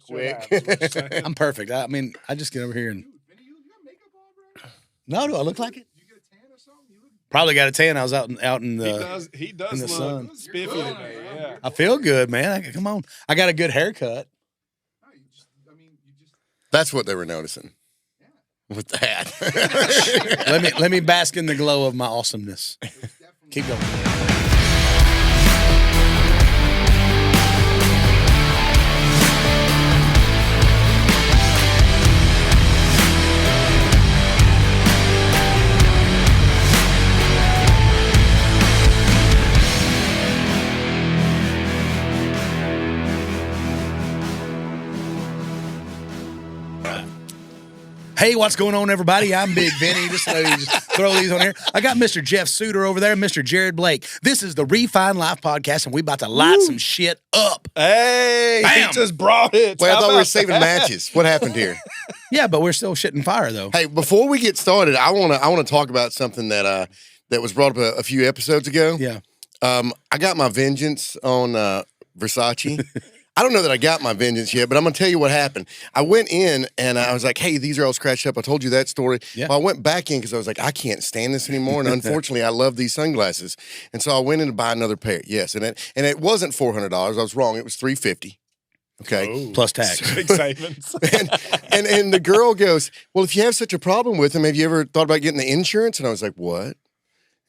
quick. I'm perfect. I mean, I just get over here and. Dude, Vinny, you got makeup on, bro? No, do I look like it? You get a tan or something? You look Probably got a tan. I was out in the. He does in the look sun. spiffy You're good, today. man. Yeah. I feel good, man. Come on. I got a good haircut. no, you just, I mean, you just, That's what they were noticing with the hat. Let me bask in the glow of my awesomeness. Keep going. Hey, what's going on, everybody? I'm Big Vinny. Just throw these on here. I got Mr. Jeff Suter over there, Mr. Jared Blake. This is the Refine Life Podcast, and we about to light some shit up. Hey, Bam. he just brought it. Well, I How thought we were about saving that? matches. What happened here? Yeah, but we're still shitting fire, though. Hey, before we get started, I wanna talk about something that was brought up a few episodes ago. Yeah. I got my vengeance on Versace. I don't know that I got my vengeance yet, but I'm going to tell you what happened. I went in and I was like, hey, these are all scratched up. I told you that story. Yeah. Well, I went back in because I was like, I can't stand this anymore. And unfortunately, I love these sunglasses. And so I went in to buy another pair. Yes. And it wasn't $400. I was wrong. It was $350. Okay. Oh, Plus tax. Big savings. and the girl goes, well, if you have such a problem with them, have you ever thought about getting the insurance? And I was like, what?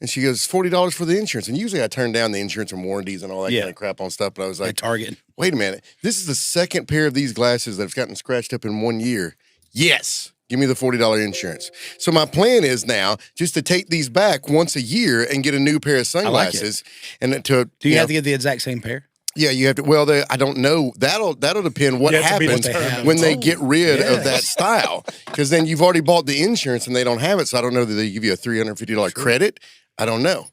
And she goes, $40 for the insurance. And usually I turn down the insurance and warranties and all that Yeah. kind of crap on stuff. But I was Like like, Target. wait a minute. This is the second pair of these glasses that have gotten scratched up in 1 year. Yes. Give me the $40 insurance. So my plan is now just to take these back once a year and get a new pair of sunglasses. And then Do you have to get the exact same pair? Yeah, you have to. Well, I don't know. That'll depend what You have to be happens determined. when they get rid yes. of that style. Because then you've already bought the insurance and they don't have it. So I don't know that they give you a $350 credit. I don't know.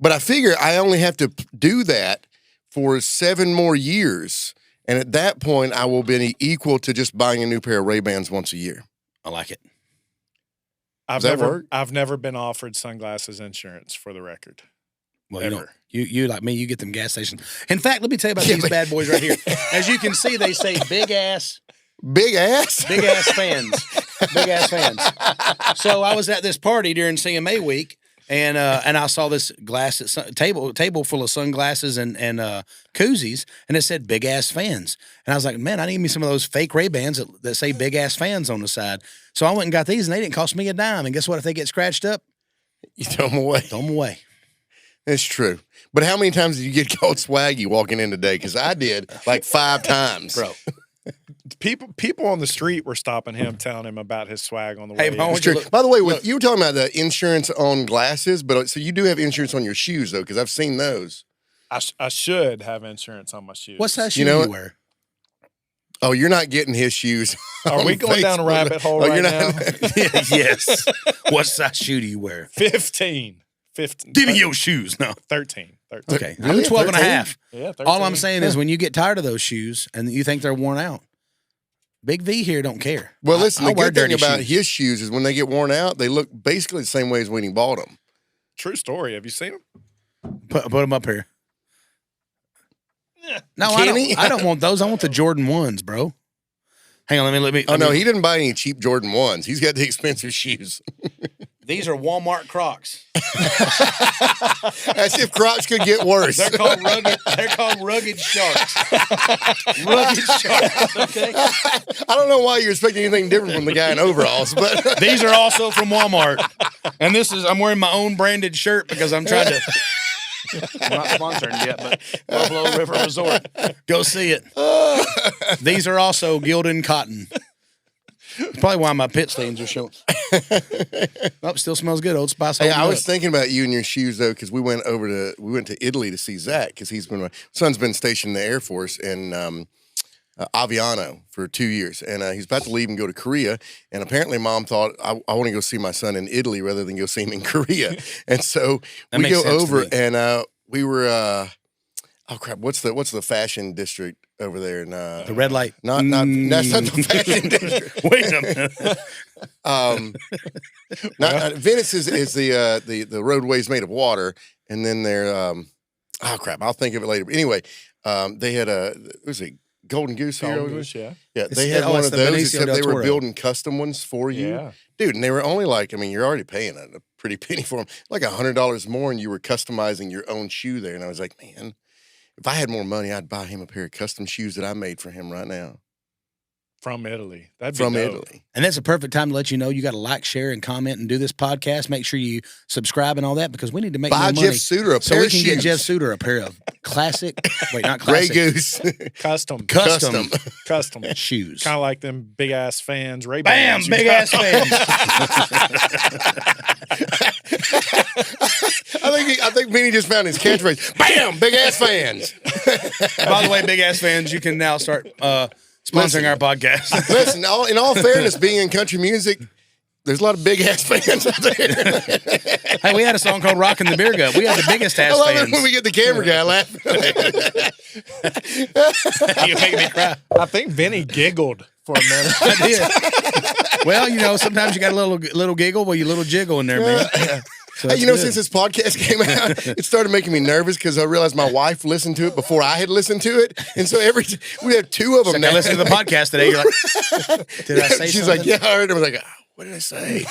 But I figure I only have to do that for 7 more years. And at that point, I will be equal to just buying a new pair of Ray-Bans once a year. I like it. I've Does that never, work? I've never been offered sunglasses insurance, for the record. Well, Ever. you like me, you get them gas stations. In fact, let me tell you about these bad boys right here. As you can see, they say big ass Big ass? fans. Big ass fans. So I was at this party during CMA week. And I saw this table full of sunglasses and koozies, and it said big ass fans. And I was like, man, I need me some of those fake Ray-Bans that say big ass fans on the side. So I went and got these, and they didn't cost me a dime. And guess what? If they get scratched up, You throw them away. throw them away. It's true. But how many times did you get called swaggy walking in today? Because I did like 5 times. Bro. People on the street were stopping him, telling him about his swag on the Hey, way. I in. want It's true. Look- By the way, you were talking about the insurance on glasses, but so you do have insurance on your shoes, though, because I've seen those. I should have insurance on my shoes. What's that shoe You you, know what? wear? Oh, you're not getting his shoes. Are on we going down a Facebook. rabbit hole Oh, right you're now? Yes. What size shoe do you wear? 15. Give me your shoes. No. 13. Okay. Really? I'm 12 and a 13? half. Yeah, 13. All I'm saying is when you get tired of those shoes and you think they're worn out, Big V here don't care. Well, listen, I the wear good thing dirty about shoes. his shoes is when they get worn out, they look basically the same way as when he bought them. True story. Have you seen them? Put them up here. No, Kenny? I don't want those. I want the Jordan 1s, bro. Hang on, let me. Oh, no, he didn't buy any cheap Jordan 1s. He's got the expensive shoes. These are Walmart Crocs. As if Crocs could get worse. They're called rugged sharks. Rugged sharks. Okay. I don't know why you're expecting anything different from the guy in overalls, but These are also from Walmart, and I'm wearing my own branded shirt because I'm trying to. I'm not sponsored yet, but Buffalo River Resort. Go see it. These are also Gildan cotton. Probably why my pit stains are showing. Oh, still smells good. Old Spice. hey, holding I was up. thinking about you and your shoes though, because we went to Italy to see Zach because my son's been stationed in the Air Force in Aviano for 2 years, and he's about to leave and go to Korea. And apparently, Mom thought I want to go see my son in Italy rather than go see him in Korea. And so That we makes go sense to over, me. and we were oh crap, what's the fashion district over there? In, The red light. Not that's not the fashion district. Wait a minute. Venice is the roadways made of water, and then they're oh crap, I'll think of it later. But anyway, they had it was a Golden Goose here. Golden Goose, yeah. Yeah, It's- they had one it's of the those, Benicio except del they were Toro. building custom ones for you. Yeah. Dude, and they were only like, I mean, you're already paying a pretty penny for them, like $100 more, and you were customizing your own shoe there. And I was like, man, if I had more money, I'd buy him a pair of custom shoes that I made for him right now. From Italy. That'd be From dope. Italy. And that's a perfect time to let you know you got to like, share, and comment and do this podcast. Make sure you subscribe and all that because we need to make Buy more money. Jeff Suter a so pair we of can shoes. get Jeff Suter a pair of classic, not Grey classic, Goose. custom Custom. shoes. Kind of like them big ass fans. Ray Bam, big ass fans. I think Vinny just found his catchphrase. Bam, big ass fans. By the way, big ass fans, you can now start sponsoring our podcast. Listen, in all fairness, being in country music, there's a lot of big ass fans out there. Hey, we had a song called "Rockin' the Beer Gut." We had the biggest ass I love fans. it when we get the camera guy laughing. You're making me cry. I think Vinny giggled for a minute. I did. Well, sometimes you got a little giggle, well, you little jiggle in there, man. So Hey, that's you know, good. since this podcast came out, it started making me nervous because I realized my wife listened to it before I had listened to it, and so we have two of them Like, now. I listened to the podcast today. You're like, did I say She's something? like, yeah, I heard it. I was like, oh, what did I say?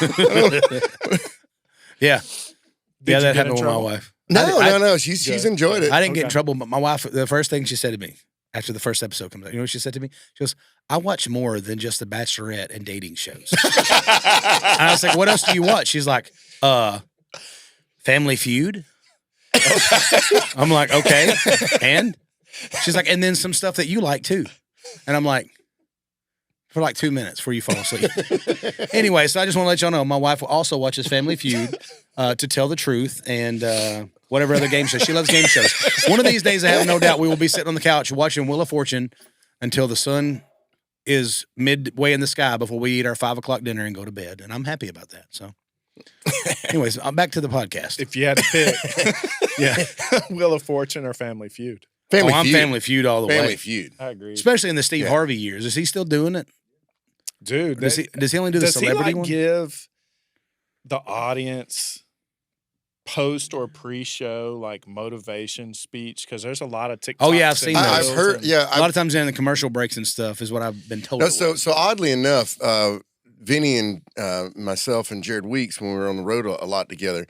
Yeah. Did Yeah, you that get in happened with my trouble? wife. No. She's enjoyed it. I didn't get in Okay. trouble, but my wife, the first thing she said to me after the first episode comes out, you know what she said to me? She goes, I watch more than just The Bachelorette and dating shows. And I was like, what else do you watch? She's like, Family Feud. I'm like, okay. And she's like, and then some stuff that you like too. And I'm like, for like 2 minutes before you fall asleep. Anyway, so I just want to let y'all know my wife also watches Family Feud to tell the truth and whatever other game shows. She loves game shows. One of these days, I have no doubt we will be sitting on the couch watching Wheel of Fortune until the sun is midway in the sky before we eat our 5 o'clock dinner and go to bed. And I'm happy about that. So anyways, I'm back to the podcast. If you had to pick, Yeah. Wheel of Fortune or Family Feud. I'm Family Feud all the Family way. Feud. I agree. Especially in the Steve Yeah. Harvey years. Is he still doing it? Dude, Does he only do the does he celebrity like one? give the audience post or pre-show like motivation speech? Because there's a lot of TikTok. Oh, yeah, I've seen those. I've heard. Yeah, A lot of times in the commercial breaks and stuff is what I've been told. No, it so was. so oddly enough, Vinny and myself and Jared Weeks, when we were on the road a lot together,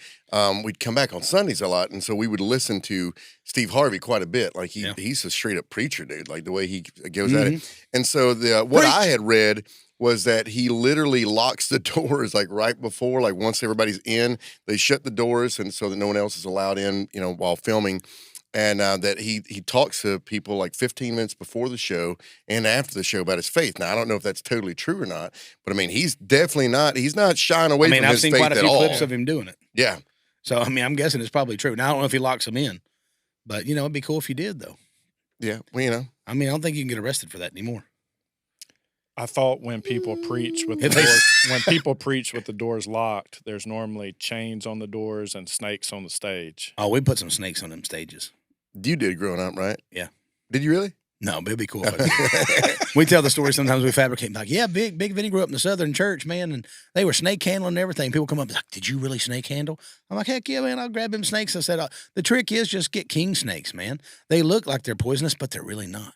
we'd come back on Sundays a lot, and so we would listen to Steve Harvey quite a bit. Like he's a straight up preacher, dude. Like the way he goes at it. And so what I had read was that he literally locks the doors like right before, like once everybody's in, they shut the doors, and so that no one else is allowed in, while filming. And that he talks to people like 15 minutes before the show and after the show about his faith. Now, I don't know if that's totally true or not, but I mean, he's not shying away from I've his seen faith quite a at few all. clips of him doing it. Yeah. So, I'm guessing it's probably true. Now, I don't know if he locks them in, but, it'd be cool if you did, though. Yeah. Well, I don't think you can get arrested for that anymore. I thought when people preach with the If they- doors, with the doors locked, there's normally chains on the doors and snakes on the stage. Oh, we put some snakes on them stages. you did growing up, right? Yeah. Did you really? No, but it'd be cool. If I did. We tell the story sometimes we fabricate. Like, yeah, Big Vinny grew up in the Southern church, man, and they were snake handling and everything. People come up and like, did you really snake handle? I'm like, heck yeah, man, I'll grab them snakes. I said, the trick is just get king snakes, man. They look like they're poisonous, but they're really not.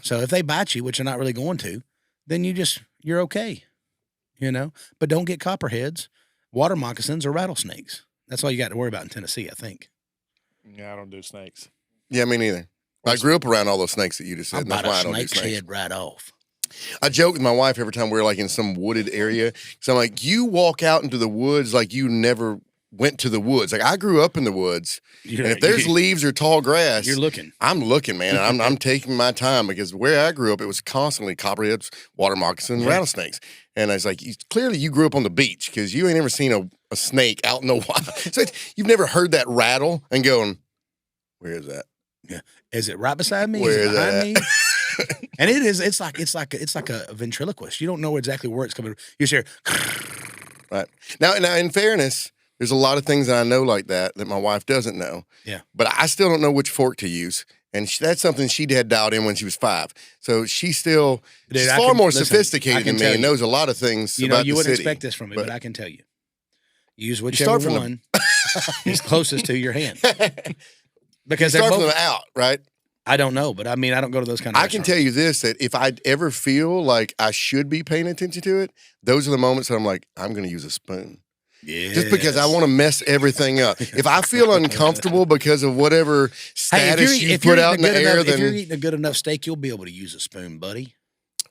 So if they bite you, which they're not really going to, then you're okay, But don't get copperheads, water moccasins, or rattlesnakes. That's all you got to worry about in Tennessee, I think. Yeah, I don't do snakes. Yeah, me neither. I grew up around all those snakes that you just said. I'll And that's bite why a I don't do snake's snakes. head right off. I joke with my wife every time we're like in some wooded area. So I'm like, you walk out into the woods like you never went to the woods. Like I grew up in the woods, and if there's leaves or tall grass, You're looking. I'm looking, man. I'm taking my time because where I grew up, it was constantly copperheads, water moccasins, rattlesnakes. And I was like, clearly you grew up on the beach because you ain't ever seen a snake out in the wild. So you've never heard that rattle and going, where is that? Yeah. Is it right beside me? Where is it is behind me? And it is. It's like a ventriloquist. You don't know exactly where it's coming. You just hear. Right. Now, in fairness, there's a lot of things that I know like that my wife doesn't know. Yeah. But I still don't know which fork to use. And that's something she had dialed in when she was 5. So she's Dude, far more listen, I sophisticated can than me tell and you. knows a lot of things You about you the wouldn't city. expect this from me, but I can tell you. Use start whichever from the- one is closest to your hand. Because You they're start from both. the out, right? I don't know, but I mean, I don't go to those kind of I can tell you this, that if I ever feel like I should be paying attention to it, those are the moments that I'm like, I'm going to use a spoon. Yeah. Just because I want to mess everything up. If I feel uncomfortable because of whatever status you put out in the air, if you're then eating a good enough steak, you'll be able to use a spoon, buddy.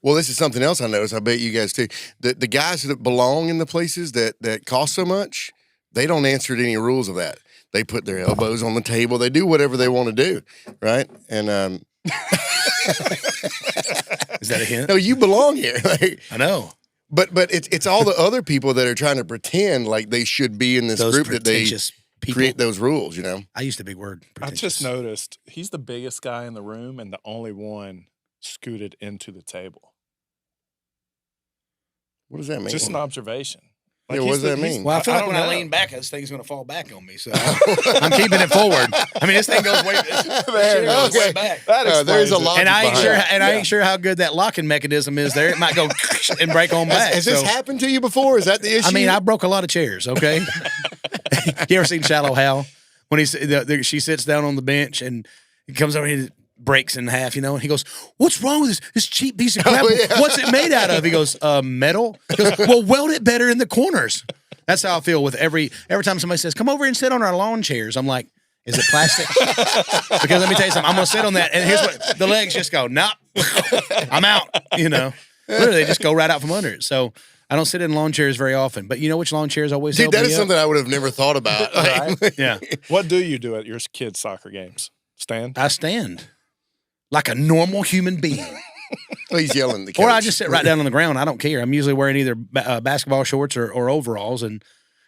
well, this is something else I noticed. I bet you guys too. The guys that belong in the places that cost so much, they don't answer to any rules of that. They put their elbows on the table. They do whatever they want to do, right? And Is that a hint? no, you belong here. Like, I know. but it's all the other people that are trying to pretend like they should be in this Those group that they pretentious people. create those rules. You know, I used a big word. I Pretentious. just noticed he's the biggest guy in the room and the only one scooted into the table. what does that mean? Just an observation. Yeah, what he's does that he's- mean? Well, I feel like don't when I know. lean back, this thing's going to fall back on me. So I'm keeping it forward. I mean, this thing goes way, goes way back. That there's explains a it. lot. And I ain't behind sure. it. And I ain't sure how good that locking mechanism is there. It might go and break on back. Has this So, happened to you before? Is that the issue? I mean, I broke a lot of chairs. Okay. You ever seen Shallow Hal when she sits down on the bench and he comes over and he breaks in half, and he goes, "What's wrong with this cheap piece of crap? yeah. What's it made out of?" He goes, "Metal." He goes, "Well, weld it better in the corners." That's how I feel with every time somebody says, "Come over and sit on our lawn chairs." I'm like, "Is it plastic?" Because let me tell you something. I'm gonna sit on that, and here's what the legs just go. Nope, I'm out. Literally, they just go right out from under it. So I don't sit in lawn chairs very often. But you know which lawn chairs always Dude, help that me is up? something I would have never thought about. Like, Yeah, What do you do at your kids' soccer games? Stand? I stand like a normal human being. He's yelling at the coach. Or I just sit right down on the ground. I don't care. I'm usually wearing either basketball shorts or overalls, and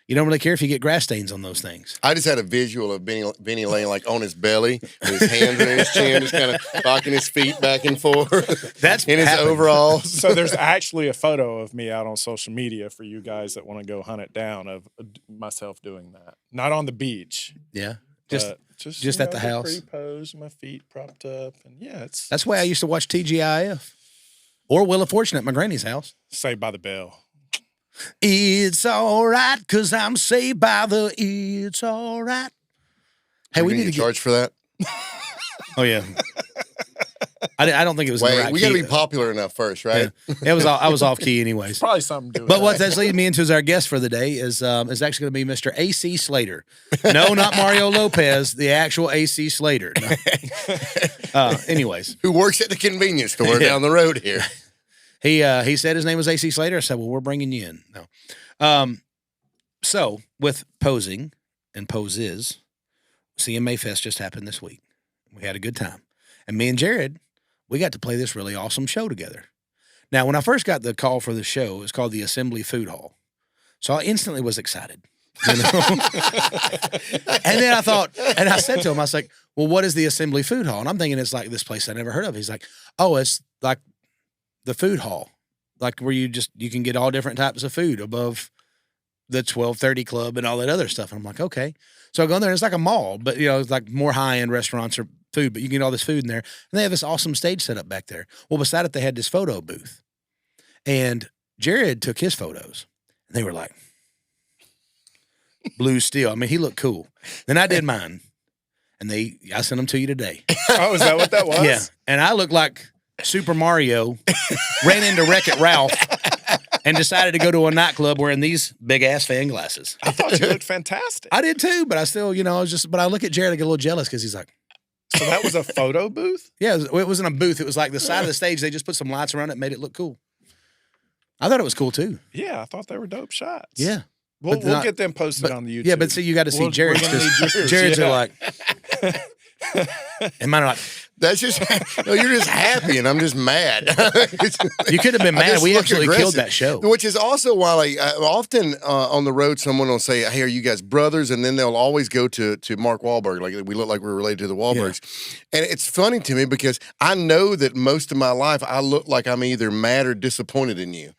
you don't really care if you get grass stains on those things. I just had a visual of Benny laying like on his belly with his hands in his chin, just kind of rocking his feet back and forth. That's in his happened. overalls. So there's actually a photo of me out on social media for you guys that want to go hunt it down of myself doing that. Not on the beach. Yeah, Just just at the house. Pretty pose, my feet propped up, and yeah, it's that's the way I used to watch TGIF or Wheel of Fortune at my granny's house. Saved by the Bell. It's all right because I'm saved by the It's all right. Hey, we need to charge for that. Oh yeah. I don't think it was. in the Wait, right we got to key. be popular enough first, right? Yeah. I was off key anyways. Probably something to do with But what that. that's leading me into is our guest for the day is actually going to be Mr. A.C. Slater. No, not Mario Lopez, the actual A.C. Slater. No. Anyways, Who works at the convenience store down the road here. he said his name was A.C. Slater. I said, well, we're bringing you in. No. So with posing and poses, CMA Fest just happened this week. We had a good time. And me and Jared, we got to play this really awesome show together. Now, when I first got the call for the show, it was called the Assembly Food Hall. So I instantly was excited. And then I thought, and I said to him, I was like, well, what is the Assembly Food Hall? And I'm thinking it's like this place I never heard of. He's like, oh, it's like the food hall, like where you can get all different types of food above the 1230 Club and all that other stuff. And I'm like, okay. So I go in there and it's like a mall, but it's like more high-end restaurants or food, but you can get all this food in there. And they have this awesome stage set up back there. Well, beside it, they had this photo booth. And Jared took his photos. And they were like, blue steel. I mean, he looked cool. Then I did mine. And I sent them to you today. Oh, is that what that was? Yeah. And I looked like Super Mario, ran into Wreck-It Ralph, and decided to go to a nightclub wearing these big-ass fan glasses. I thought you looked fantastic. I did too, but I still, but I look at Jared, I get a little jealous because he's like, So that was a photo booth? yeah, it wasn't a booth. It was like the side of the stage. They just put some lights around it and made it look cool. I thought it was cool too. Yeah, I thought they were dope shots. Yeah. We'll But not- get them posted on the YouTube. Yeah, but see, you got to see We're Jared's gonna need because yours, Jared's yeah. are like, and mine are like, That's just, no, you're just happy and I'm just mad. you could have been I mad. just We look absolutely killed aggressive. that show. Which is also why, like, often on the road, someone will say, "Hey, are you guys brothers?" And then they'll always go to Mark Wahlberg, like we look like we're related to the Wahlbergs. And it's funny to me because I know that most of my life I look like I'm either mad or disappointed in you.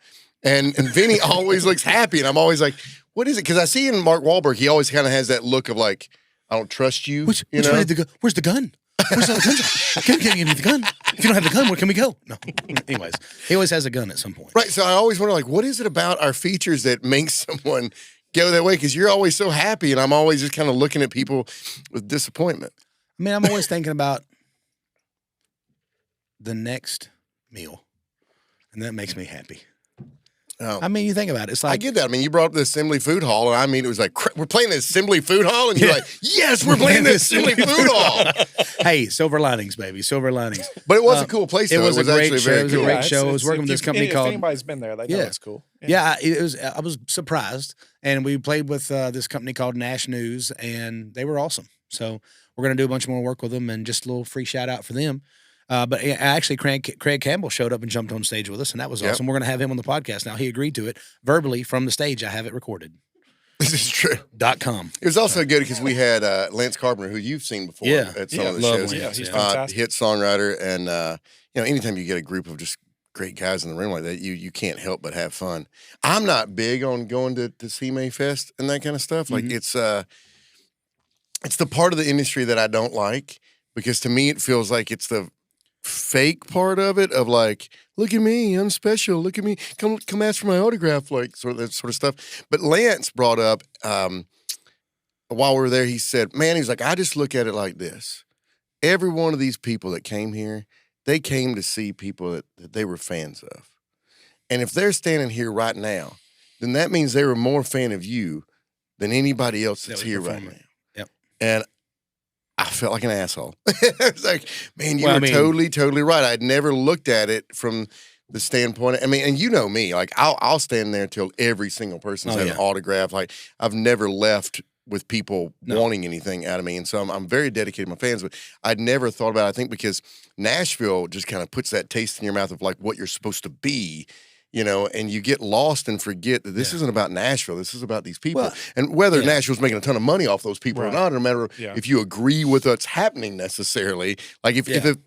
And Vinny always looks happy, and I'm always like, "What is it?" Because I see in Mark Wahlberg, he always kind of has that look of like, "I don't trust you." Which you know? way did the gun? Where's the gun? Where's all the guns? Can you give me the gun? If you don't have the gun, where can we go? No. Anyways, he always has a gun at some point. Right. So I always wonder, like, what is it about our features that makes someone go that way? Because you're always so happy, and I'm always just kind of looking at people with disappointment. I mean, I'm always thinking about the next meal, and that makes me happy. Oh. I mean, you think about it. It's I like get that. I mean, you brought up the Assembly Food Hall, and I mean, it was like, we're playing the Assembly Food Hall? And you're Yeah. like, yes, we're playing the Assembly Food Hall. hey, silver linings, baby, silver linings. But it was a cool place, though. It was a great actually show. very It was a cool. great show. I was working with this company called. If anybody's been there, they know Yeah. it's cool. Yeah, it was. I was surprised, and we played with this company called Nash News, and they were awesome. So we're gonna do a bunch more work with them, and just a little free shout out for them. But actually, Craig Campbell showed up and jumped on stage with us, and that was awesome. We're going to have him on the podcast now. He agreed to it verbally from the stage. I have it recorded. This is true. .com. It was also good because we had Lance Carpenter, who you've seen before at some of the love shows. Lance, he's fantastic. Hit songwriter, and anytime you get a group of just great guys in the room like that, you can't help but have fun. I'm not big on going to CMA Fest and that kind of stuff. Like it's the part of the industry that I don't like, because to me it feels like it's the fake part of it, of like, look at me, I'm special, look at me, come ask for my autograph, like that sort of stuff. But Lance brought up while we were there, he said, man, he's like, I just look at it like this. Every one of these people that came here, they came to see people that they were fans of. And if they're standing here right now, then that means they were more fan of you than anybody else that's here right now. Yep. And I felt like an asshole. It's like, man, you were totally right. I'd never looked at it from the standpoint. I mean, and you know me, like I'll stand there till every single person's had an autograph. Like I've never left with people wanting anything out of me. And so I'm very dedicated to my fans, but I'd never thought about it, I think, because Nashville just kind of puts that taste in your mouth of like what you're supposed to be. And you get lost and forget that this isn't about Nashville. This is about these people. Well, and whether Nashville's making a ton of money off those people or not, no matter if you agree with what's happening necessarily. Like if the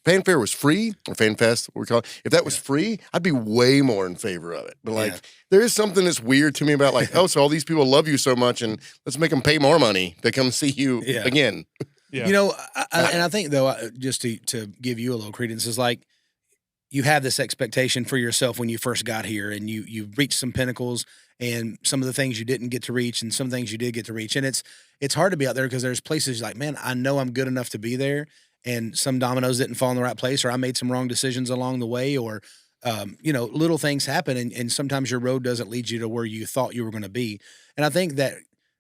fanfare was free, or FanFest, what we call it, if that was free, I'd be way more in favor of it. But like there is something that's weird to me about like, oh, so all these people love you so much, and let's make them pay more money to come see you again. Yeah. And I think, though, just to give you a little credence, is like, you have this expectation for yourself when you first got here, and you've reached some pinnacles, and some of the things you didn't get to reach, and some things you did get to reach. And it's hard to be out there because there's places like, man, I know I'm good enough to be there, and some dominoes didn't fall in the right place, or I made some wrong decisions along the way, or little things happen, and sometimes your road doesn't lead you to where you thought you were going to be. And I think that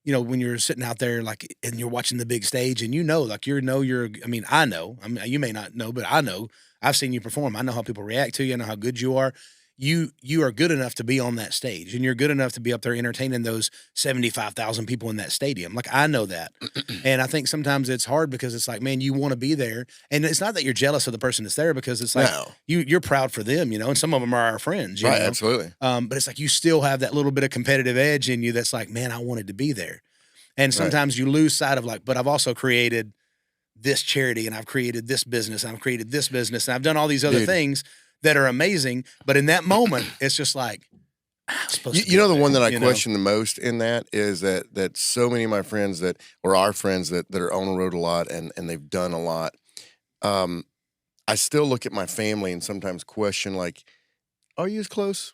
when you're sitting out there, like, and you're watching the big stage, and I know, you may not know, but I know. I've seen you perform. I know how people react to you. I know how good you are. You are good enough to be on that stage, and you're good enough to be up there entertaining those 75,000 people in that stadium. Like, I know that. And I think sometimes it's hard because it's like, man, you want to be there. And it's not that you're jealous of the person that's there, because it's like you're proud for them, and some of them are our friends. Right, know? absolutely. But it's like you still have that little bit of competitive edge in you that's like, man, I wanted to be there. And sometimes you lose sight of like, but I've also created this charity, and I've created this business, and I've created this business, and I've done all these other things that are amazing. But in that moment, it's just like, the one that I question the most in that is that so many of my friends our friends that are on the road a lot and they've done a lot. I still look at my family and sometimes question, like, are you as close?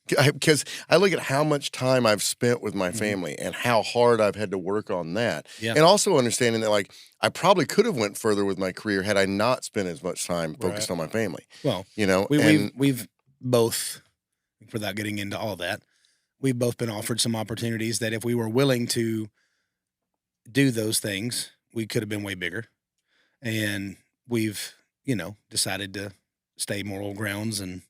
Because I look at how much time I've spent with my family and how hard I've had to work on that. Yeah. And also understanding that, like, I probably could have went further with my career had I not spent as much time focused on my family. Well, we've both, without getting into all that, we've both been offered some opportunities that if we were willing to do those things, we could have been way bigger. And we've, decided to stay moral grounds and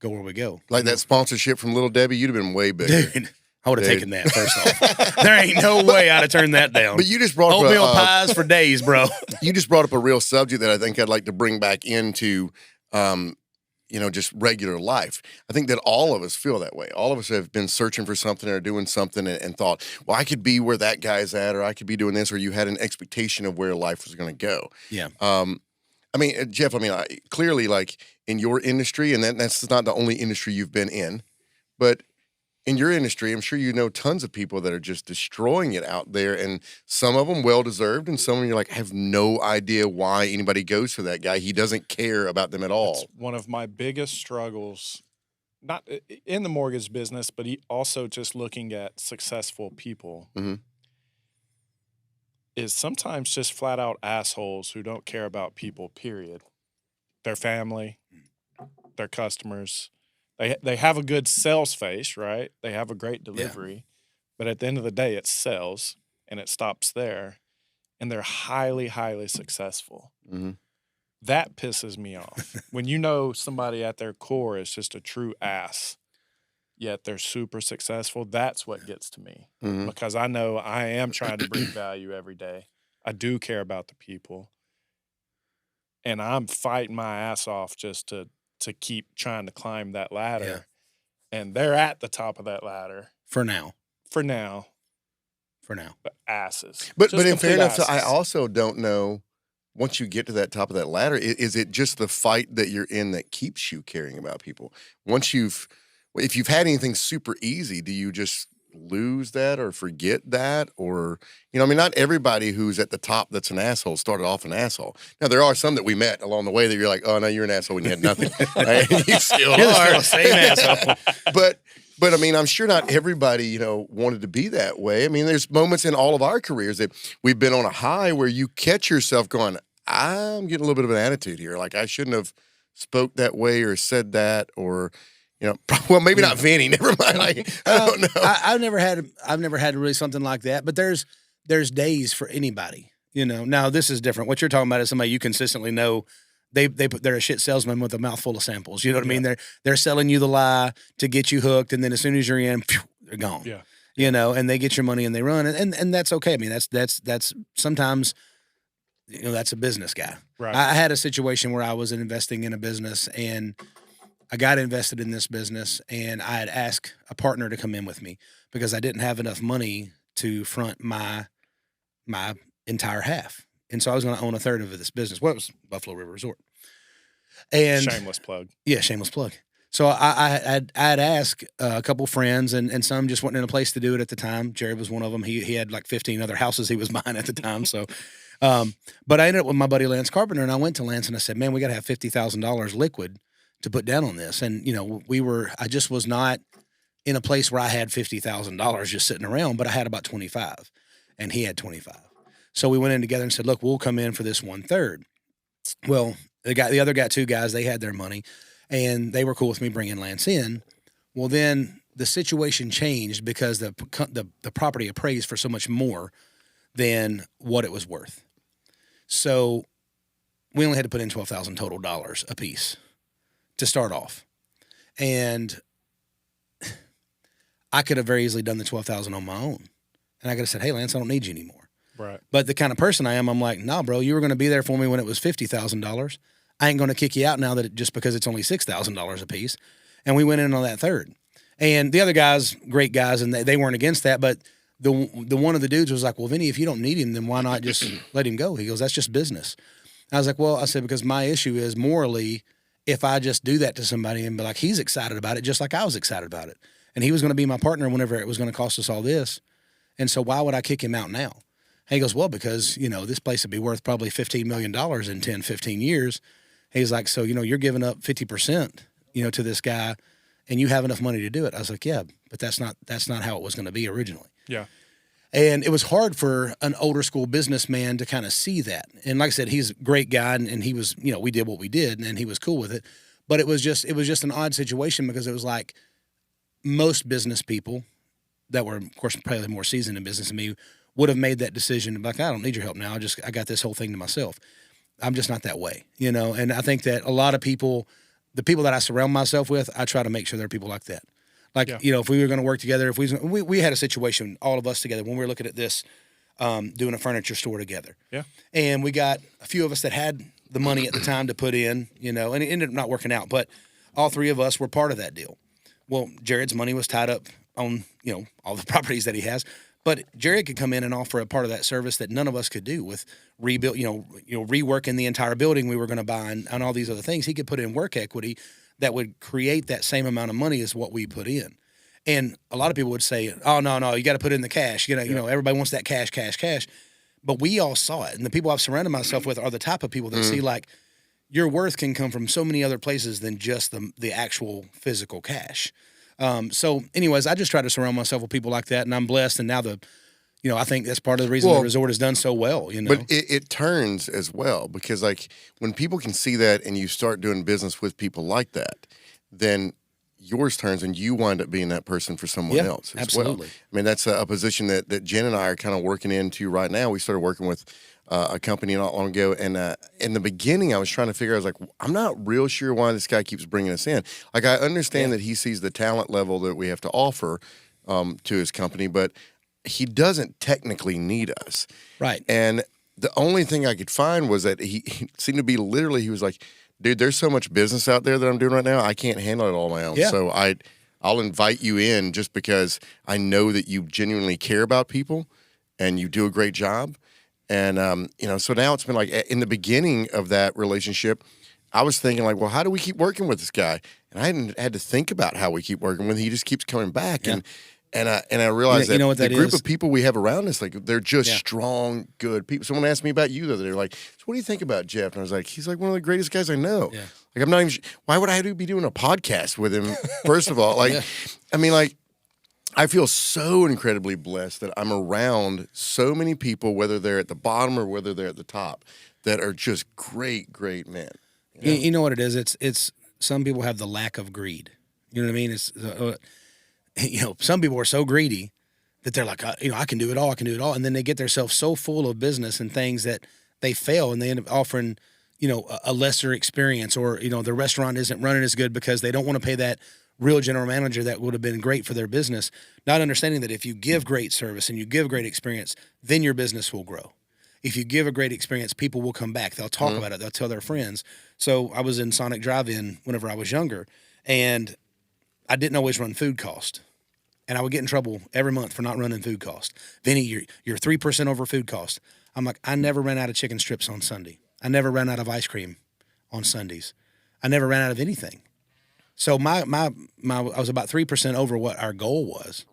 go where we go. Like that sponsorship from Little Debbie, you'd have been way bigger. Dude, I would have taken that, first off. There ain't no way I'd have turned that down. But you just brought up oatmeal pies for days, bro. You just brought up a real subject that I think I'd like to bring back into, just regular life. I think that all of us feel that way. All of us have been searching for something or doing something and thought, well, I could be where that guy's at, or I could be doing this, or you had an expectation of where life was going to go. Yeah. Jeff, clearly, like, in your industry, and that's not the only industry you've been in, but in your industry, I'm sure you know tons of people that are just destroying it out there, and some of them well-deserved, and some of them you're like, I have no idea why anybody goes for that guy. He doesn't care about them at all. That's one of my biggest struggles, not in the mortgage business, but also just looking at successful people, is sometimes just flat-out assholes who don't care about people, period. their family, their customers. They have a good sales face, right? They have a great delivery, but at the end of the day, it's sales, and it stops there. And they're highly, highly successful. Mm-hmm. That pisses me off. When you know somebody at their core is just a true ass, yet they're super successful, that's what gets to me. Mm-hmm. Because I know I am trying to bring value every day. I do care about the people. And I'm fighting my ass off just to keep trying to climb that ladder. And they're at the top of that ladder. For now. For now. But Asses. But Just in complete fairness, I asses. also don't know. Once you get to that top of that ladder, is it just the fight that you're in that keeps you caring about people? If you've had anything super easy, do you just lose that or forget that? Or, I mean, not everybody who's at the top that's an asshole started off an asshole. Now, there are some that we met along the way that you're like, oh, no, you're an asshole when you had nothing. And you still You're are. still the same asshole. But I mean, I'm sure not everybody, wanted to be that way. I mean, there's moments in all of our careers that we've been on a high where you catch yourself going, I'm getting a little bit of an attitude here. Like I shouldn't have spoke that way or said that, or, well, maybe not Vinny. Never mind. Like, I don't know. I've never had really something like that. But there's days for anybody. Now this is different. What you're talking about is somebody you consistently know. They're a shit salesman with a mouthful of samples. You know what I mean? They're selling you the lie to get you hooked, and then as soon as you're in, phew, they're gone. Yeah. And they get your money and they run, and that's okay. I mean, that's sometimes, that's a business guy. Right. I had a situation where I was investing in a business, and I got invested in this business, and I had asked a partner to come in with me because I didn't have enough money to front my entire half. And so I was going to own a third of this business. Well, it was Buffalo River Resort. And Shameless plug. Yeah, shameless plug. So I had asked a couple friends, and some just wasn't in a place to do it at the time. Jared was one of them. He had like 15 other houses he was buying at the time. So, but I ended up with my buddy Lance Carpenter, and I went to Lance and I said, man, we got to have $50,000 liquid to put down on this. And, I just was not in a place where I had $50,000 just sitting around, but I had about 25 and he had 25. So we went in together and said, look, we'll come in for this 1/3. Well, the other two guys, they had their money and they were cool with me bringing Lance in. Well, then the situation changed because the property appraised for so much more than what it was worth. So we only had to put in $12,000 total dollars a piece to start off. And I could have very easily done the $12,000 on my own. And I could have said, hey, Lance, I don't need you anymore. Right. But the kind of person I am, I'm like, nah, bro, you were going to be there for me when it was $50,000. I ain't going to kick you out now just because it's only $6,000 a piece. And we went in on that third. And the other guys, great guys, and they weren't against that. But the one of the dudes was like, well, Vinny, if you don't need him, then why not just let him go? He goes, that's just business. I was like, well, I said, because my issue is morally, if I just do that to somebody and be like, he's excited about it, just like I was excited about it. And he was going to be my partner whenever it was going to cost us all this. And so why would I kick him out now? And he goes, well, because, this place would be worth probably $15 million in 10, 15 years. He's like, so, you're giving up 50%, to this guy and you have enough money to do it. I was like, yeah, but that's not how it was going to be originally. Yeah. And it was hard for an older school businessman to kind of see that. And like I said, he's a great guy and he was, we did what we did and he was cool with it. But it was just an odd situation because it was like most business people that were, of course, probably more seasoned in business than me would have made that decision. Like, I don't need your help now. I got this whole thing to myself. I'm just not that way, And I think that a lot of people, the people that I surround myself with, I try to make sure there are people like that. Like, if we were going to work together, if we had a situation, all of us together, when we were looking at this, doing a furniture store together. Yeah. And we got a few of us that had the money at the time to put in, and it ended up not working out. But all three of us were part of that deal. Well, Jared's money was tied up on, all the properties that he has. But Jared could come in and offer a part of that service that none of us could do with rebuild, reworking the entire building we were going to buy and all these other things. He could put in work equity that would create that same amount of money as what we put in. And a lot of people would say, oh, no, you got to put in the cash. Everybody wants that cash. But we all saw it. And the people I've surrounded myself with are the type of people that see like your worth can come from so many other places than just the actual physical cash. So anyways, I just try to surround myself with people like that, and I'm blessed. And now You know, I think that's part of the reason the resort has done so well, you know. But it turns as well, because like when people can see that and you start doing business with people like that, then yours turns and you wind up being that person for someone else as absolutely. well. I mean, that's a position that Jen and I are kind of working into right now. We started working with a company not long ago, and in the beginning I was trying to figure out, I was like, I'm not real sure why this guy keeps bringing us in. Like, I understand that he sees the talent level that we have to offer to his company, but he doesn't technically need us. Right. And the only thing I could find was that he seemed to be literally, he was like, dude, there's so much business out there that I'm doing right now, I can't handle it all on my own. Yeah. So I'll invite you in just because I know that you genuinely care about people and you do a great job. And, you know, so now it's been like, in the beginning of that relationship, I was thinking like, well, how do we keep working with this guy? And I hadn't had to think about how we keep working with him. He just keeps coming back. Yeah. And I realized You know that what the that group is? of people we have around us, like, they're just strong, good people. Someone asked me about you the other day. They're like, so what do you think about Jeff? And I was like, he's like one of the greatest guys I know. Yeah. Like, I'm not even, why would I be doing a podcast with him? First of all, like, I mean, like, I feel so incredibly blessed that I'm around so many people, whether they're at the bottom or whether they're at the top, that are just great, great men. You know what it is? It's some people have the lack of greed. You know what I mean? It's you know, some people are so greedy that they're like, you know, I can do it all, and then they get themselves so full of business and things that they fail, and they end up offering, you know, a lesser experience, or, you know, the restaurant isn't running as good because they don't want to pay that real general manager that would have been great for their business, not understanding that if you give great service and you give great experience, then your business will grow. If you give a great experience, people will come back. They'll talk about it. They'll tell their friends. So I was in Sonic Drive-In whenever I was younger, and I didn't always run food cost. And I would get in trouble every month for not running food cost. Vinny, you're 3% over food cost. I'm like, I never ran out of chicken strips on Sunday. I never ran out of ice cream on Sundays. I never ran out of anything. So I was about 3% over what our goal was.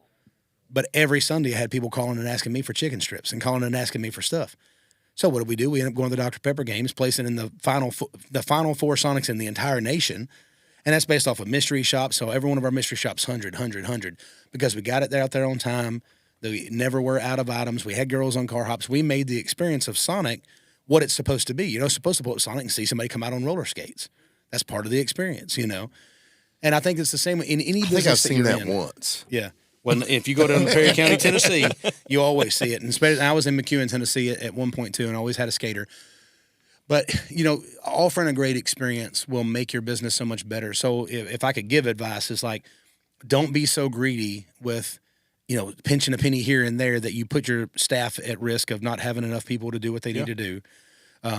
But every Sunday I had people calling and asking me for chicken strips and calling and asking me for stuff. So what did? We ended up going to the Dr. Pepper games, placing in the final four Sonics in the entire nation. And that's based off of mystery shops. So every one of our mystery shops, 100, because we got it there out there on time. We never were out of items. We had girls on car hops. We made the experience of Sonic what it's supposed to be. You know, supposed to pull up Sonic and see somebody come out on roller skates. That's part of the experience, you know. And I think it's the same in any business. I think I've seen that in. once. Yeah. Well, if you go down to Perry County, Tennessee, you always see it. And especially, I was in McEwen, Tennessee at one point too, and always had a skater. But, you know, offering a great experience will make your business so much better. So if I could give advice, it's like, don't be so greedy with, you know, pinching a penny here and there that you put your staff at risk of not having enough people to do what they need to do.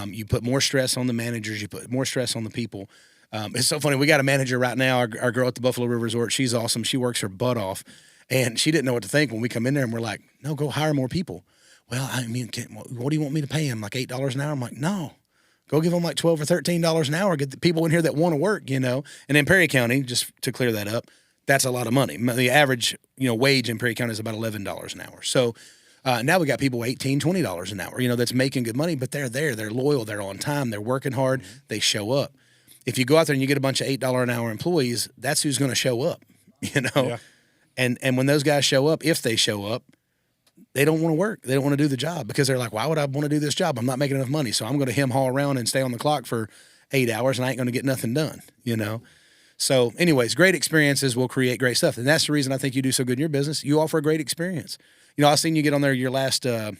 You put more stress on the managers. You put more stress on the people. It's so funny. We got a manager right now, our girl at the Buffalo River Resort. She's awesome. She works her butt off. And she didn't know what to think when we come in there and we're like, no, go hire more people. Well, I mean, what do you want me to pay him? Like $8 an hour? I'm like, no. Go give them like $12 or $13 an hour. Get the people in here that want to work, you know. And in Perry County, just to clear that up, that's a lot of money. The average, you know, wage in Perry County is about $11 an hour. So now we got people $18, $20 an hour, you know, that's making good money, but they're there. They're loyal. They're on time. They're working hard. They show up. If you go out there and you get a bunch of $8 an hour employees, that's who's going to show up, you know. Yeah. And when those guys show up, if they show up, they don't want to work. They don't want to do the job because they're like, why would I want to do this job? I'm not making enough money. So I'm going to haul around and stay on the clock for 8 hours and I ain't going to get nothing done, you know? So anyways, great experiences will create great stuff. And that's the reason I think you do so good in your business. You offer a great experience. You know, I seen you get on there your last deal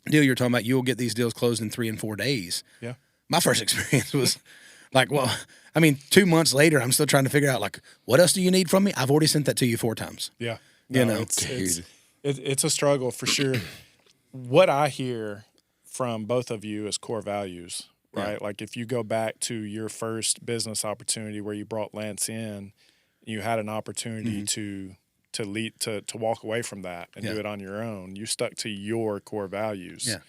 you're talking about. You'll get these deals closed in 3 and 4 days. Yeah. My first experience was like, well, I mean, 2 months later, I'm still trying to figure out, like, what else do you need from me? I've already sent that to you 4 times. Yeah. No, you know, it's a struggle for sure. What I hear from both of you is core values, right? Yeah. Like if you go back to your first business opportunity where you brought Lance in, you had an opportunity to walk away from that and do it on your own. You stuck to your core values. Yeah.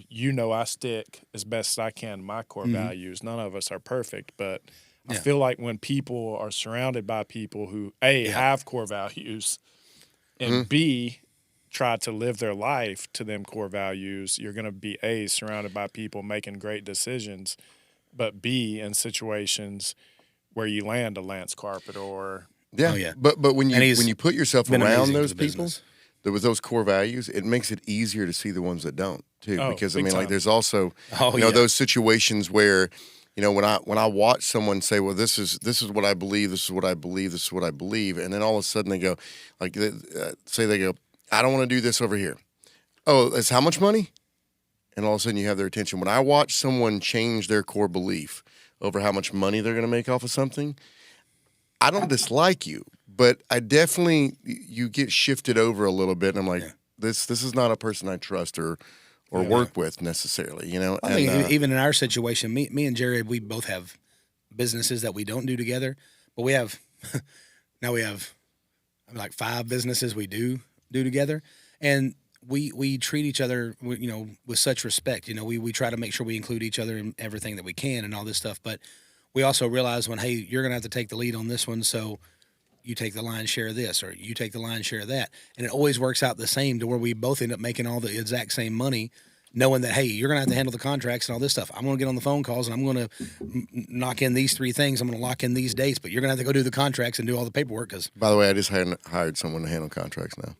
You know, I stick as best as I can to my core values. None of us are perfect, but I feel like when people are surrounded by people who have core values and B, try to live their life to them core values, you're going to be surrounded by people making great decisions, but B, in situations where you land a Lance Carpet or but when you put yourself around those people, with those core values, it makes it easier to see the ones that don't too. Oh, Because I big mean, like time. there's also Oh, you know yeah. those situations where when I watch someone say, well, this is what I believe, this is what I believe, this is what I believe, and then all of a sudden they go, like say they go, I don't want to do this over here. Oh, it's how much money? And all of a sudden you have their attention. When I watch someone change their core belief over how much money they're going to make off of something, I don't dislike you, but I definitely you get shifted over a little bit, and I'm like, this is not a person I trust or work with necessarily, you know. I think even in our situation, me and Jared, we both have businesses that we don't do together, but we have now we have like 5 businesses we do together, and we treat each other, with such respect. We try to make sure we include each other in everything that we can and all this stuff, but we also realize when, hey, you're gonna have to take the lead on this one, so you take the lion's share of this, or you take the lion's share of that, and it always works out the same to where we both end up making all the exact same money, knowing that, hey, you're gonna have to handle the contracts and all this stuff. I'm gonna get on the phone calls and I'm gonna knock in these 3 things. I'm gonna lock in these dates, but you're gonna have to go do the contracts and do all the paperwork because. By the way, I just hired someone to handle contracts now.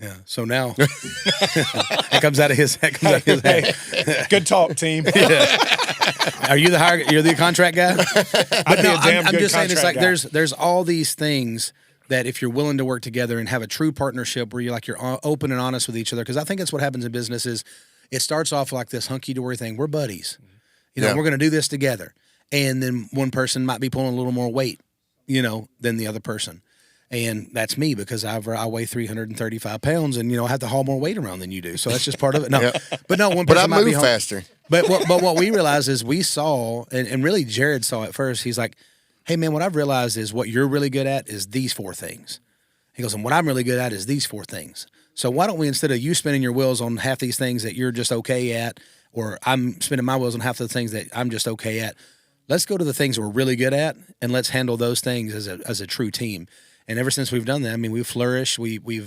Yeah. So now that comes out of his. Hey, good talk, team. Are you you're the contract guy? I'd be a damn I'm good just saying, it's like contract guy. there's all these things that if you're willing to work together and have a true partnership where you're open and honest with each other, because I think that's what happens in business is it starts off like this hunky-dory thing. We're buddies. We're going to do this together. And then one person might be pulling a little more weight, than the other person. And that's me because I weigh 335 pounds and, I have to haul more weight around than you do. So that's just part of it. No, but no, one But I person might be move faster. But what we realized is we saw, and really Jared saw it first. He's like, hey, man, what I've realized is what you're really good at is these 4 things. He goes, and what I'm really good at is these 4 things. So why don't we, instead of you spinning your wheels on half these things that you're just okay at, or I'm spinning my wheels on half the things that I'm just okay at, let's go to the things we're really good at, and let's handle those things as a true team. And ever since we've done that, I mean, we've flourished. We've we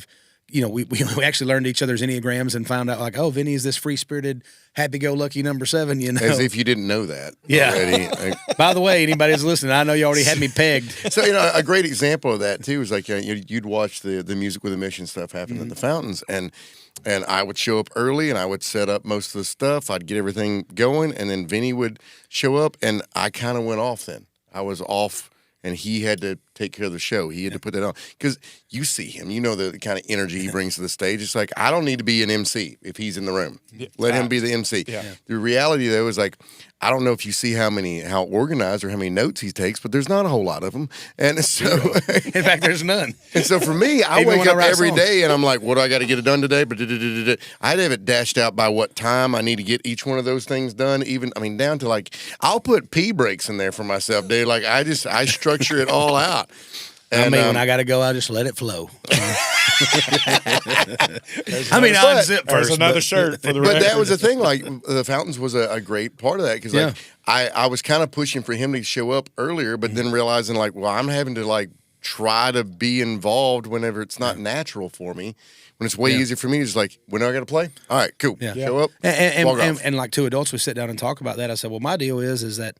actually learned each other's Enneagrams and found out like, oh, Vinny is this free-spirited, happy-go-lucky number 7, As if you didn't know that already. By the way, anybody who's listening, I know you already had me pegged. So, a great example of that, too, is like you'd watch the Music with a Mission stuff happen at the fountains, and I would show up early, and I would set up most of the stuff. I'd get everything going, and then Vinny would show up, and I kind of went off then. I was off, and he had to take care of the show. He had to put that on. Because you see him. You know the kind of energy he brings to the stage. It's like, I don't need to be an MC if he's in the room. Let him be the MC. Yeah. The reality, though, is like, I don't know if you see how organized or how many notes he takes, but there's not a whole lot of them. And so, in fact, there's none. And so for me, I Even wake when I up write every songs. day and I'm like, what do I got to get it done today? But I'd have it dashed out by what time I need to get each one of those things done. Down to like, I'll put pee breaks in there for myself, dude. Like I structure it all out. And, when I got to go, I just let it flow. There's unzip There's first. another shirt for the But record. that was the thing. Like the fountains was a great part of that because like I was kind of pushing for him to show up earlier, but then realizing like, well, I'm having to like try to be involved whenever it's not natural for me. When it's way easier for me, it's like, when do I got to play? All right, cool. Show up, walk off. And like 2 adults, we sit down and talk about that. I said, well, my deal is that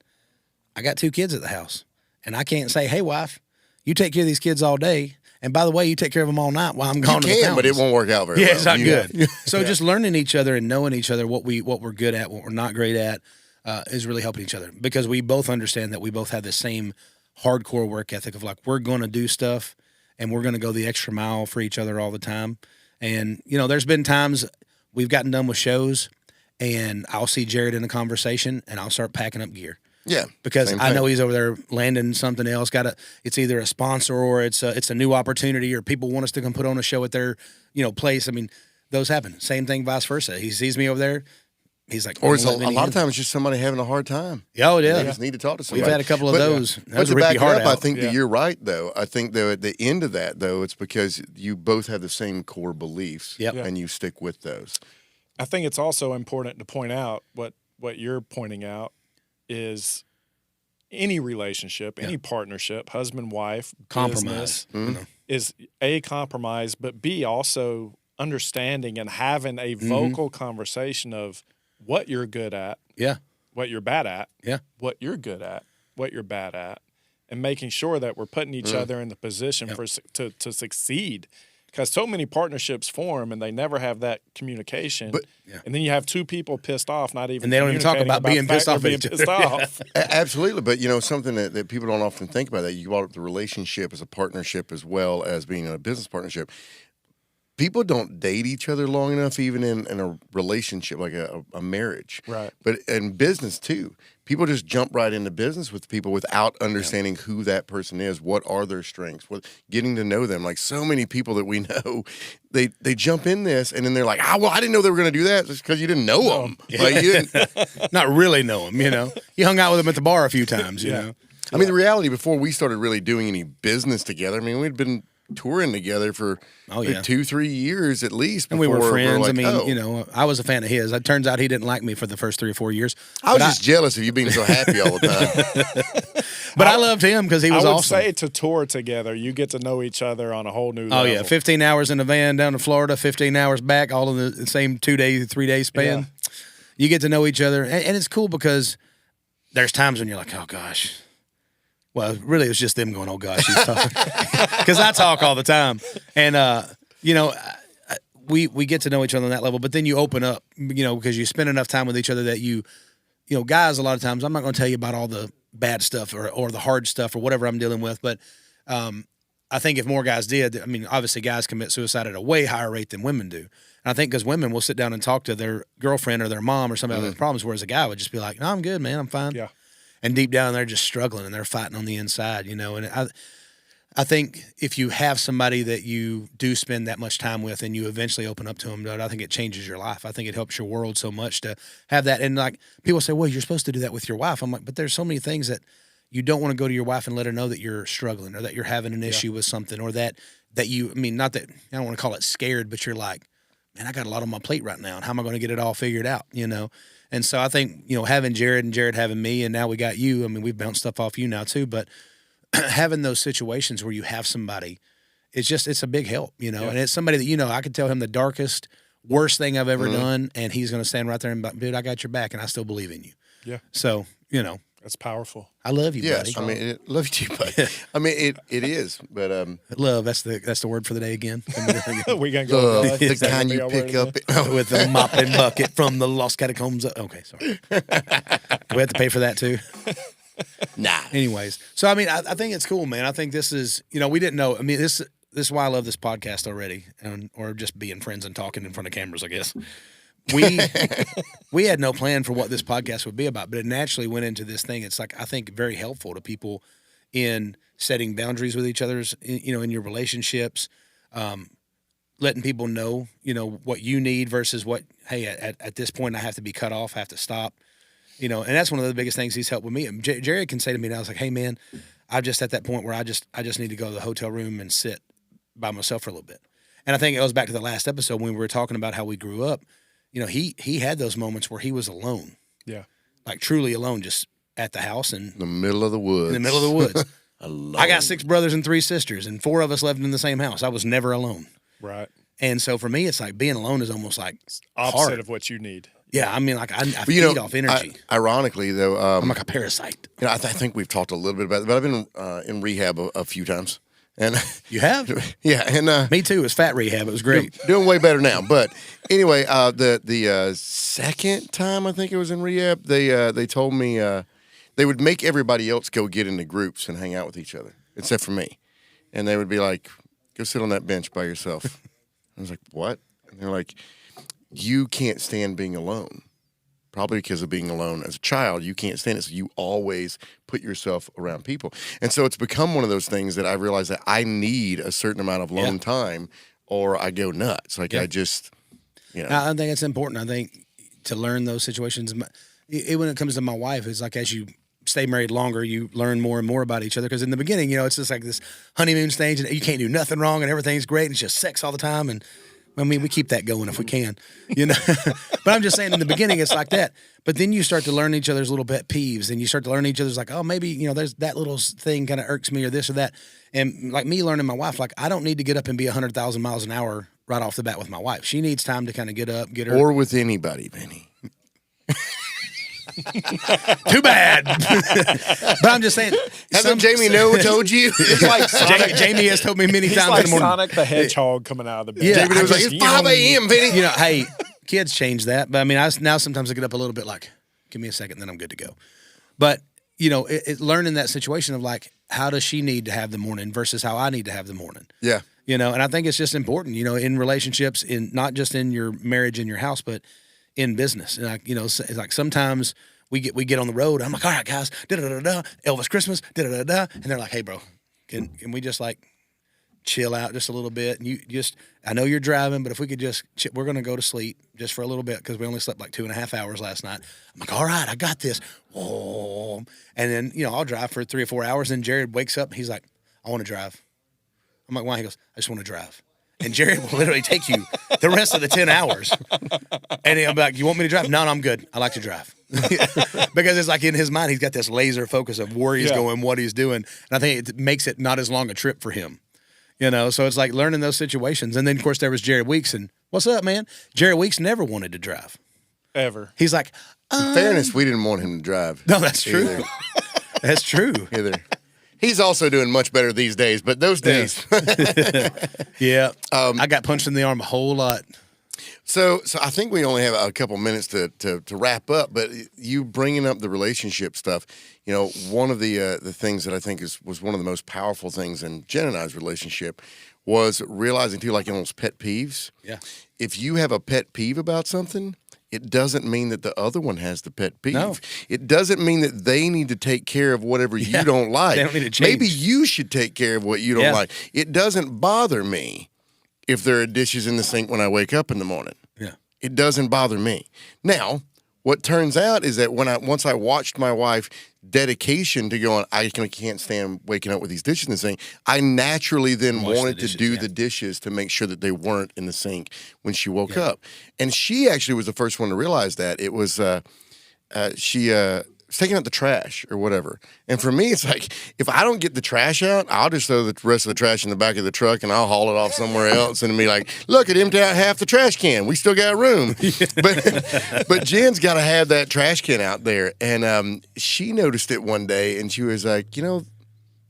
I got 2 kids at the house, and I can't say, hey, wife, you take care of these kids all day. And by the way, you take care of them all night while I'm gone. You can, but it won't work out very well. Yeah, it's not good. So just learning each other and knowing each other, what we're good at, what we're not great at, is really helping each other because we both understand that we both have the same hardcore work ethic of like we're going to do stuff and we're going to go the extra mile for each other all the time. And there's been times we've gotten done with shows, and I'll see Jared in a conversation, and I'll start packing up gear. Yeah, because I know he's over there landing something else. It's either a sponsor or it's a new opportunity, or people want us to come put on a show at their place. I mean, those happen. Same thing, vice versa. He sees me over there. He's like, or it's a lot of times it's just somebody having a hard time. Oh, yeah. They just need to talk to somebody. We've had a couple of those. But to back it up, I think that you're right, though. I think though at the end of that, though, it's because you both have the same core beliefs, and you stick with those. I think it's also important to point out what you're pointing out is any relationship, any partnership, husband, wife, compromise is A, compromise, but B, also understanding and having a vocal conversation of what you're good at, what you're bad at, what you're good at, what you're bad at, and making sure that we're putting each other in the position to succeed. because so many partnerships form and they never have that communication. But- And then you have two people pissed off, not even And they don't even talk communicating about being the fact pissed off they're at being each pissed other. off. Absolutely, but something that people don't often think about, that you brought up the relationship as a partnership as well as being in a business partnership. People don't date each other long enough, even in a relationship like a marriage. Right. But in business too, people just jump right into business with people without understanding who that person is, what are their strengths, getting to know them. Like so many people that we know, they jump in this and then they're like, well, I didn't know they were going to do that, just because you didn't know them. Like, you didn't. Not really know him, You hung out with him at the bar a few times, you know. I mean, the reality, before we started really doing any business together, I mean, we'd been touring together for like 2-3 years at least. And we were friends. Like, I was a fan of his. It turns out he didn't like me for the first 3 or 4 years. I was just jealous of you being so happy all the time. But I loved him because he was I would awesome. say to tour together, you get to know each other on a whole new level. Oh, yeah. 15 hours in the van down to Florida, 15 hours back, all in the same 2-day, 3-day span. Yeah. You get to know each other. And it's cool because there's times when you're like, oh, gosh. Well, really, it was just them going, oh, gosh. Because I talk all the time. And, we get to know each other on that level. But then you open up, because you spend enough time with each other that guys, a lot of times, I'm not going to tell you about all the bad stuff or the hard stuff or whatever I'm dealing with. But I think if more guys did, I mean, obviously guys commit suicide at a way higher rate than women do. And I think because women will sit down and talk to their girlfriend or their mom or somebody with problems, whereas a guy would just be like, no, I'm good, man. I'm fine. Yeah. And deep down, they're just struggling and they're fighting on the inside, And I think if you have somebody that you do spend that much time with and you eventually open up to them, I think it changes your life. I think it helps your world so much to have that. And like people say, well, you're supposed to do that with your wife. I'm like, but there's so many things that you don't want to go to your wife and let her know that you're struggling or that you're having an issue with something or that not that, I don't want to call it scared, but you're like, man, I got a lot on my plate right now. And how am I going to get it all figured out, And so I think, having Jared and Jared having me, and now we got you. I mean, we've bounced stuff off you now too, but having those situations where you have somebody, it's a big help, and it's somebody that, I could tell him the darkest, worst thing I've ever done. And he's going to stand right there and be like, dude, I got your back and I still believe in you. Yeah. So, That's powerful. I love you, buddy. Yes, I mean, love you too, buddy. I mean, it is, but Love, that's the word for the day again. We gonna go. the kind you pick up With the mopping bucket from the Lost Catacombs. Okay, sorry. Do we have to pay for that too? Nah. Anyways, so I mean, I think it's cool, man. I think this is, we didn't know. I mean, this is why I love this podcast already, or just being friends and talking in front of cameras, I guess. We had no plan for what this podcast would be about, but it naturally went into this thing. It's like, I think, very helpful to people in setting boundaries with each other's, in your relationships, letting people know, what you need versus what, hey, at this point I have to be cut off, I have to stop, and that's one of the biggest things he's helped with me. Jared can say to me now, it's like, hey man, I'm just at that point where I just need to go to the hotel room and sit by myself for a little bit. And I think it goes back to the last episode when we were talking about how we grew up. He had those moments where he was alone. Yeah. Like truly alone, just at the house and in the middle of the woods. in the middle of the woods. Alone. I got 6 brothers and 3 sisters, and 4 of us lived in the same house. I was never alone. Right. And so for me, it's like being alone is almost like Opposite hard. of what you need. Yeah, I mean, like I But, feed off energy. Ironically, though, I'm like a parasite. I think we've talked a little bit about it, but I've been in rehab a few times. And You have? yeah, and Me too. It was fat rehab. It was great. doing way better now. But anyway, the second time I think it was in rehab, they told me they would make everybody else go get into groups and hang out with each other, except for me. And they would be like, "Go sit on that bench by yourself." I was like, "What?" And they're like, "You can't stand being alone." Probably because of being alone as a child, you can't stand it. So you always put yourself around people. And so it's become one of those things that I realize that I need a certain amount of alone time or I go nuts. Like I just, I think it's important. I think to learn those situations, when it comes to my wife, it's like as you stay married longer, you learn more and more about each other. Because in the beginning, it's just like this honeymoon stage and you can't do nothing wrong and everything's great and it's just sex all the time. And I mean, we keep that going if we can, But I'm just saying in the beginning, it's like that. But then you start to learn each other's little pet peeves and you start to learn each other's like, oh, maybe, there's that little thing kind of irks me or this or that. And like me learning my wife, like I don't need to get up and be 100,000 miles an hour right off the bat with my wife. She needs time to kind of get up, get her. Or with anybody, Benny. Too bad. But I'm just saying. Hasn't Jamie told you? It's like Sonic, Jamie has told me many he's times like in the morning. Sonic the Hedgehog coming out of the bed. Yeah, Jamie was like, it's 5 a.m., Vinny. You know, hey, kids change that. But I mean, now sometimes I get up a little bit like, give me a second, then I'm good to go. But, you know, learning that situation of like, how does she need to have the morning versus how I need to have the morning? Yeah. You know, and I think it's just important, you know, in relationships, in not just in your marriage in your house, but in business. And you know, it's like sometimes we get on the road. I'm like, all right, guys, da da da da, Elvis Christmas, da da da da, and they're like, hey, bro, can we just like chill out just a little bit? And you just, I know you're driving, but if we could just, we're gonna go to sleep just for a little bit because we only slept like 2.5 hours last night. I'm like, all right, I got this. Oh, and then you know, I'll drive for 3 or 4 hours. And Jared wakes up, and he's like, I want to drive. I'm like, why? He goes, I just want to drive. And Jared will literally take you the rest of the 10 hours. And he'll be like, you want me to drive? No, I'm good. I like to drive. Because it's like in his mind, he's got this laser focus of where he's going, what he's doing. And I think it makes it not as long a trip for him. You know, so it's like learning those situations. And then, of course, there was Jared Weeks. And what's up, man? Jared Weeks never wanted to drive. Ever. He's like, In fairness, we didn't want him to drive. no, that's true. Either. That's true. Either. He's also doing much better these days, but those days. Yeah. I got punched in the arm a whole lot. So I think we only have a couple minutes to wrap up. But you bringing up the relationship stuff, you know, one of the things that I think was one of the most powerful things in Jen and I's relationship was realizing too, like in those pet peeves. Yeah. If you have a pet peeve about something, it doesn't mean that the other one has the pet peeve. No. It doesn't mean that they need to take care of whatever you don't like. They don't need to change. Maybe you should take care of what you don't Yeah. like. It doesn't bother me if there are dishes in the sink when I wake up in the morning. Yeah. It doesn't bother me. Now, what turns out is that once I watched my wife dedication to going, I can't stand waking up with these dishes in the sink, I naturally then Wash the wanted dishes, to do yeah. the dishes to make sure that they weren't in the sink when she woke up. And she actually was the first one to realize that. It was she was taking out the trash or whatever. And for me, it's like, if I don't get the trash out, I'll just throw the rest of the trash in the back of the truck and I'll haul it off somewhere else and be like, look, it emptied out half the trash can. We still got room. But Jen's got to have that trash can out there. And she noticed it one day and she was like, you know,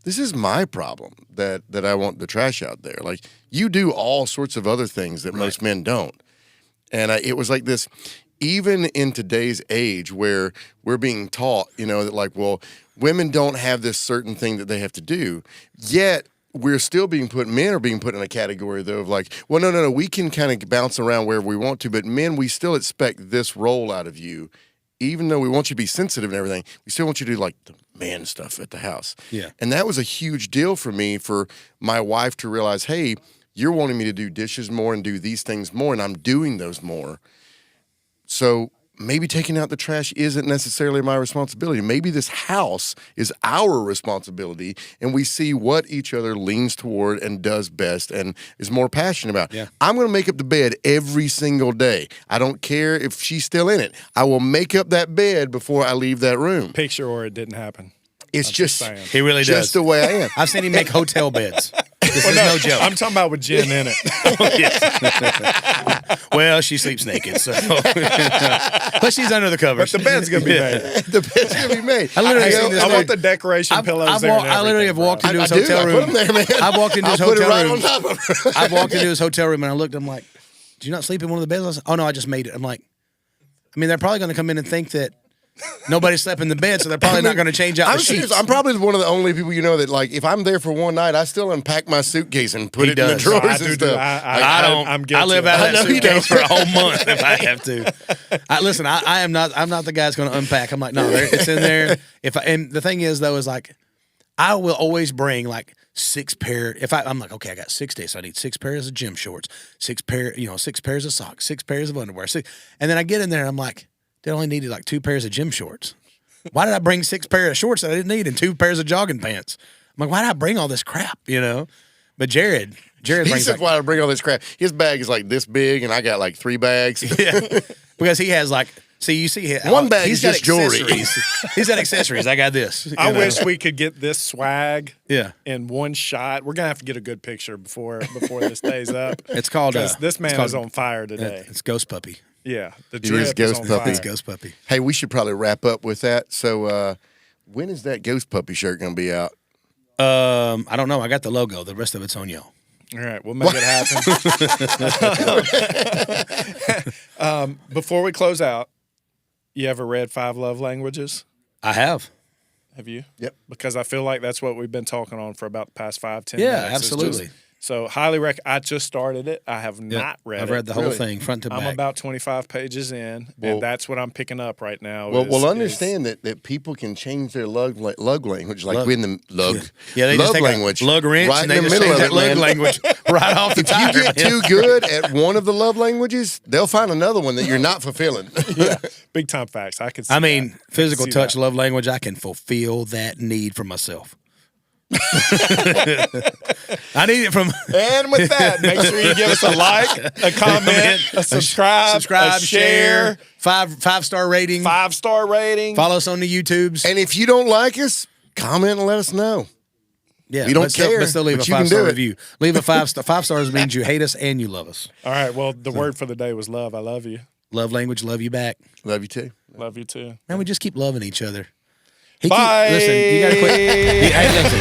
this is my problem that I want the trash out there. Like, you do all sorts of other things that most men don't. And it was like this, even in today's age where we're being taught, you know, that like, well, women don't have this certain thing that they have to do, yet we're still men are being put in a category though of like, well, no, we can kind of bounce around wherever we want to, but men, we still expect this role out of you. Even though we want you to be sensitive and everything, we still want you to do like the man stuff at the house. Yeah. And that was a huge deal for me, for my wife to realize, hey, you're wanting me to do dishes more and do these things more, and I'm doing those more. So maybe taking out the trash isn't necessarily my responsibility. Maybe this house is our responsibility, and we see what each other leans toward and does best and is more passionate about. Yeah. I'm going to make up the bed every single day. I don't care if she's still in it. I will make up that bed before I leave that room. Picture or it didn't happen. It's I'm just saying. He really does. just the way I am. I've seen him make hotel beds. This is no joke. I'm talking about with Jen in it. Well, she sleeps naked, so but she's under the covers. But the bed's gonna be made. The bed's going to be made. I literally seen this I dude. want the decoration pillows there. I literally have walked into I his do. hotel I room. put them there, man. I've walked into I'll his put it hotel right room. on top of her. I've walked into his hotel room and I looked. I'm like, "Did you not sleep in one of the beds?" I was like, "Oh no, I just made it." I'm like, I mean, they're probably going to come in and think that nobody slept in the bed, so they're probably not going to change out I'm the serious. sheets. I'm probably one of the only people you know that, like, if I'm there for one night, I still unpack my suitcase and put He it in the does. drawers I and do. stuff. I don't. I'm guilty I live of out that. of that I know you suitcase don't. for a whole month if I have to. Listen, I'm not the guy that's going to unpack. I'm like, no, it's in there. And the thing is though, is like, I will always bring like 6 pair. I'm like, okay, I got 6 days, so I need 6 pairs of gym shorts, 6 pairs of socks, 6 pairs of underwear. And then I get in there and I'm like, they only needed like 2 pairs of gym shorts. Why did I bring 6 pairs of shorts that I didn't need and 2 pairs of jogging pants? I'm like, why did I bring all this crap? You know? But Jared He brings said, like, "Why I bring all this crap?" His bag is like this big, and I got like 3 bags. yeah, because he has like, see, you see, One bag he's is got just jewelry. accessories. He's got accessories. I got this. you I know? wish we could get this swag Yeah, in one shot. We're gonna have to get a good picture before this day's up. it's called. Because this man it's called- is on fire today. It's Ghost Puppy. Yeah, the is drip Ghost on Puppy. fire. It's Ghost Puppy. Hey, we should probably wrap up with that. So, when is that Ghost Puppy shirt going to be out? I don't know. I got the logo. The rest of it's on y'all. All right, we'll make it happen. Before we close out, you ever read 5 Love Languages? I have. Have you? Yep. Because I feel like that's what we've been talking on for about the past 5-10 Yeah, minutes. It's absolutely. So highly I just started it. I have not read it. I've read the whole Really? thing, front to back. I'm about 25 pages in, Well- and that's what I'm picking up right now. Well, understand that people can change their lug language, like Lug. we're in the lug. Yeah, they just lug take language, a lug wrench right and in they the just middle change of that it, lug man. language right off the If tire. you get too good at one of the love languages, they'll find another one that you're not fulfilling. Yeah, big time facts. I can see I mean, that. physical see touch, that. love language, I can fulfill that need for myself. I need it from And with that, make sure you give us a like, a comment, a subscribe, a share, five-star rating, 5-star rating. follow us on the YouTubes. And if you don't like us, comment and let us know. Yeah, we don't but still, care, but still leave but a you can 5-star do it. review. Leave a 5-star. 5 stars means you hate us and you love us. All right. Well, the word for the day was love. I love you. Love language, love you back. Love you too. Love you too. Man, we just keep loving each other. Bye. Listen, you gotta quit. Hey, listen.